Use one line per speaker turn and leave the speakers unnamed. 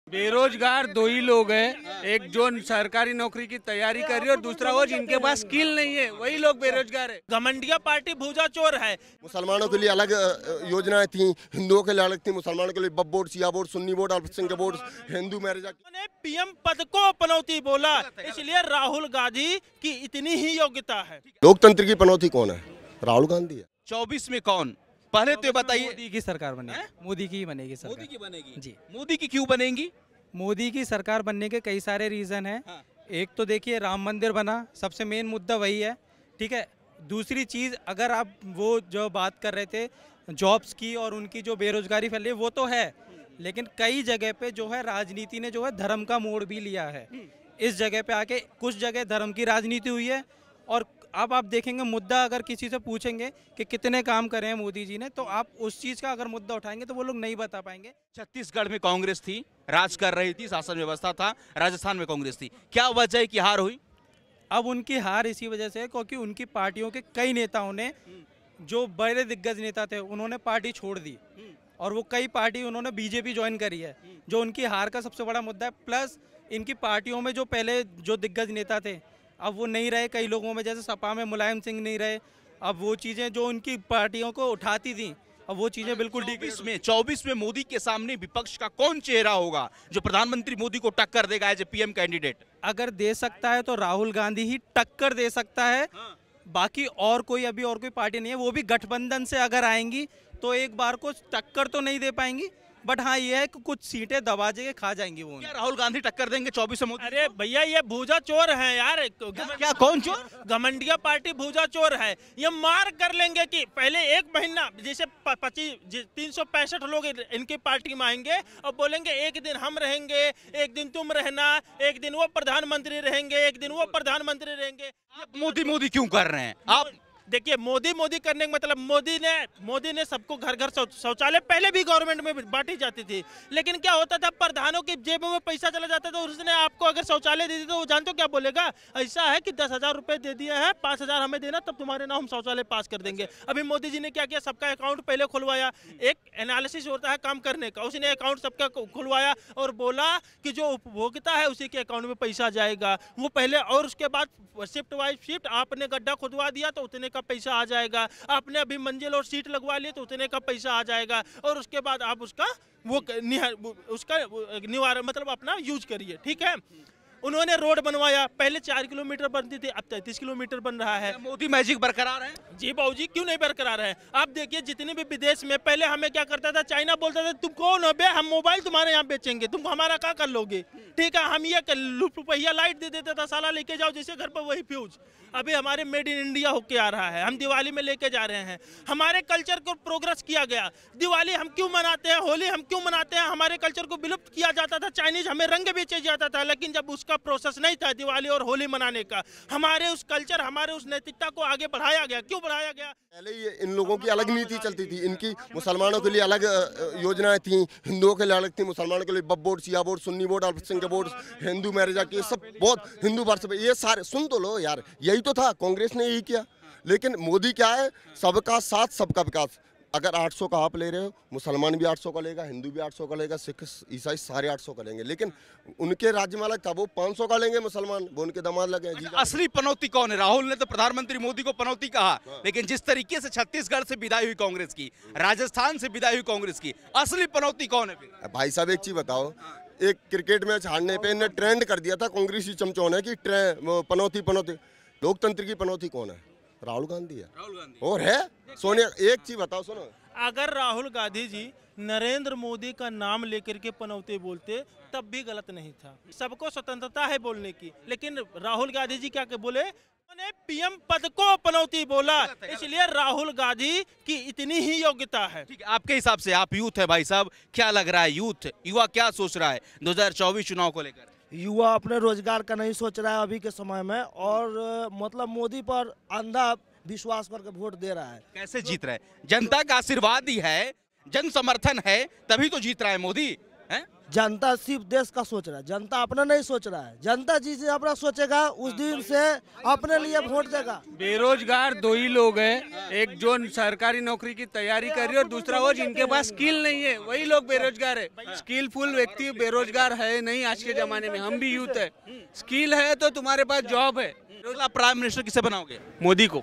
बेरोजगार दो ही लोग हैं, एक जो सरकारी नौकरी की तैयारी कर रही है और दूसरा वो जिनके पास स्किल नहीं है, वही लोग बेरोजगार है।
घमंडिया पार्टी भूजा चोर है।
मुसलमानों के लिए अलग योजनाएं थी, हिंदुओं के लिए अलग थी। मुसलमानों के लिए वक्फ बोर्ड, शिया बोर्ड, सुन्नी बोर्ड, अल्पसंख्यक बोर्ड, हिंदू मैरिज एक्ट।
उन्होंने पीएम पद को पनौती बोला, इसलिए राहुल गांधी की इतनी ही योग्यता है।
लोकतंत्र की पनौती कौन है? राहुल गांधी है।
24 में कौन? पहले तो बताइए।
मोदी की सरकार बनेगी, मोदी की ही बनेगी सरकार।
मोदी की बनेगी
जी।
मोदी की क्यों बनेगी?
मोदी की सरकार बनने के कई सारे रीज़न हैं। एक तो देखिए राम मंदिर बना, सबसे मेन मुद्दा वही है, ठीक है। दूसरी चीज़, अगर आप वो जो बात कर रहे थे जॉब्स की और उनकी जो बेरोजगारी फैल रही है वो तो है, लेकिन कई जगह पे जो है राजनीति ने जो है धर्म का मोड़ भी लिया है। इस जगह पे आके कुछ जगह धर्म की राजनीति हुई है। और अब आप देखेंगे मुद्दा, अगर किसी से पूछेंगे कि कितने काम करे हैं मोदी जी ने, तो आप उस चीज़ का अगर मुद्दा उठाएंगे तो वो लोग नहीं बता पाएंगे।
छत्तीसगढ़ में कांग्रेस थी, राज कर रही थी, शासन व्यवस्था था। राजस्थान में कांग्रेस थी, क्या वजह है कि हार हुई?
अब उनकी हार इसी वजह से है क्योंकि उनकी पार्टियों के कई नेताओं ने, जो बड़े दिग्गज नेता थे, उन्होंने पार्टी छोड़ दी और वो कई पार्टी उन्होंने बीजेपी ज्वाइन करी है, जो उनकी हार का सबसे बड़ा मुद्दा है। प्लस इनकी पार्टियों में जो पहले जो दिग्गज नेता थे अब वो नहीं रहे, कई लोगों में जैसे सपा में मुलायम सिंह नहीं रहे। अब वो चीज़ें जो उनकी पार्टियों को उठाती थी, अब वो चीज़ें बिल्कुल ठीक।
24 में मोदी के सामने विपक्ष का कौन चेहरा होगा जो प्रधानमंत्री मोदी को टक्कर देगा एज ए पीएम कैंडिडेट?
अगर दे सकता है तो राहुल गांधी ही टक्कर दे सकता है। बाकी और कोई पार्टी नहीं है। वो भी गठबंधन से अगर आएंगी तो एक बार को टक्कर तो नहीं दे पाएंगी, बट हाँ ये है कि कुछ सीटें दबा के खा जाएंगी वो।
क्या राहुल गांधी टक्कर देंगे 24 में?
अरे भैया ये भूजा चोर है यार।
क्या कौन चोर?
घमंडिया पार्टी भूजा चोर है। ये मार कर लेंगे कि पहले एक महीना जैसे 365 लोग इनकी पार्टी में आएंगे और बोलेंगे एक दिन हम रहेंगे, एक दिन तुम रहना, एक दिन वो प्रधानमंत्री रहेंगे, एक दिन वो प्रधानमंत्री रहेंगे।
मोदी क्यों कर रहे हैं आप?
देखिए मोदी करने का मतलब मोदी ने सबको घर घर शौचालय पहले भी गवर्नमेंट में बांटी जाती थी, लेकिन क्या होता था प्रधानों की जेब में पैसा चला जाता था। उसने आपको अगर शौचालय दे दी तो वो जानते हो क्या बोलेगा? ऐसा है कि 10,000 रुपए दे दिए हैं, 5,000 हमें देना, तब तुम्हारे नाम हम शौचालय पास कर देंगे। अभी मोदी जी ने क्या किया? सबका अकाउंट पहले खुलवाया। एक एनालिसिस होता है काम करने का, उसने अकाउंट सबका खुलवाया और बोला कि जो उपभोक्ता है उसी के अकाउंट में पैसा जाएगा वो पहले। और उसके बाद शिफ्ट वाइज शिफ्ट आपने गड्ढा खुदवा दिया तो उतने का पैसा आ जाएगा, आपने अभी मंजिल और सीट लगवा लिए तो उतने का पैसा आ जाएगा, और उसके बाद आप उसका निवारण मतलब अपना यूज करिए, ठीक है। उन्होंने रोड बनवाया, पहले 4 किलोमीटर बनती थी, अब 33 किलोमीटर बन रहा है।
मोदी मैजिक बरकरार है?
जी बाबूजी, क्यों नहीं बरकरार है? आप देखिए जितने भी विदेश में पहले हमें क्या करता था, चाइना बोलता था तुम कौन हो बे, हम मोबाइल तुम्हारे यहाँ बेचेंगे, तुम हमारा क्या कर लोगे, ठीक है। हम ये रुपया लाइट दे देता था, साला लेके जाओ जैसे घर पर वही फ्यूज। अभी हमारे मेड इन इंडिया होके आ रहा है, हम दिवाली में लेके जा रहे हैं। हमारे कल्चर को प्रोग्रेस किया गया। दिवाली हम क्यों मनाते हैं, होली हम क्यों मनाते हैं? हमारे कल्चर को विलुप्त किया जाता था। चाइनीज हमें रंग बेचे जाता था, लेकिन जब उसका प्रोसेस नहीं था दिवाली और होली मनाने का, हमारे उस कल्चर, हमारे उस नैतिकता को आगे बढ़ाया गया। क्यों बढ़ाया गया?
पहले ये इन लोगों की अलग नीति चलती थी। इनकी मुसलमानों के लिए अलग योजनाएं थी, हिंदुओं के लिए अलग थी। मुसलमानों के लिए वक्फ बोर्ड, शिया बोर्ड, सुन्नी बोर्ड, अल्पसंख्यक बोर्ड, हिंदू मैरिज एक्ट, ये सब बहुत हिंदू वर्ष पे ये सारे सुन तो लो यार, यही तो था, कांग्रेस ने यही किया। लेकिन मोदी क्या है? सबका साथ सबका विकास। अगर 800 का आप ले रहे हो, मुसलमान भी 800 का लेगा, हिंदू भी 800 का लेगा, सिख ईसाई सारे 800 का लेंगे। लेकिन उनके राज्य में अलग था, वो 500 का लेंगे मुसलमान, वो उनके दामाद लगे।
असली पनौती कौन है? राहुल ने तो प्रधानमंत्री मोदी को पनौती कहा, लेकिन जिस तरीके से छत्तीसगढ़ से विदाई हुई कांग्रेस की, राजस्थान से विदाई हुई कांग्रेस की, असली पनौती कौन है फिर?
भाई साहब एक चीज बताओ, एक क्रिकेट मैच हारने पे इन्हें ट्रेंड कर दिया था कांग्रेसी चमचों ने कि पनौती। लोकतंत्र की पनौती कौन है? राहुल गांधी है। और है सोनिया। एक चीज बताओ, सुनो,
अगर राहुल गांधी जी नरेंद्र मोदी का नाम लेकर के पनौती बोलते तब भी गलत नहीं था। सबको स्वतंत्रता है बोलने की, लेकिन राहुल गांधी जी क्या बोले? उन्होंने पीएम पद को पनौती बोला, इसलिए राहुल गांधी की इतनी ही योग्यता है।
ठीक है, आपके हिसाब से, आप यूथ है भाई साहब, क्या लग रहा है युवा क्या सोच रहा है 2024 चुनाव को लेकर?
युवा अपने रोजगार का नहीं सोच रहा है अभी के समय में, और मतलब मोदी पर अंधा विश्वास करके वोट दे रहा है।
कैसे जीत रहा है? जनता का आशीर्वाद ही है, जन समर्थन है, तभी तो जीत रहा है मोदी है।
जनता सिर्फ देश का सोच रहा है, जनता अपना नहीं सोच रहा है। जनता जिस दिन अपना सोचेगा उस दिन से अपने लिए वोट देगा।
बेरोजगार दो ही लोग हैं, एक जो सरकारी नौकरी की तैयारी कर रही है और दूसरा वो जिनके पास स्किल नहीं है, वही लोग बेरोजगार है। स्किलफुल व्यक्ति बेरोजगार है नहीं आज के जमाने में। हम भी यूथ है, स्किल है तो तुम्हारे पास जॉब है।
आप प्राइम मिनिस्टर किसे बनाओगे?
मोदी को।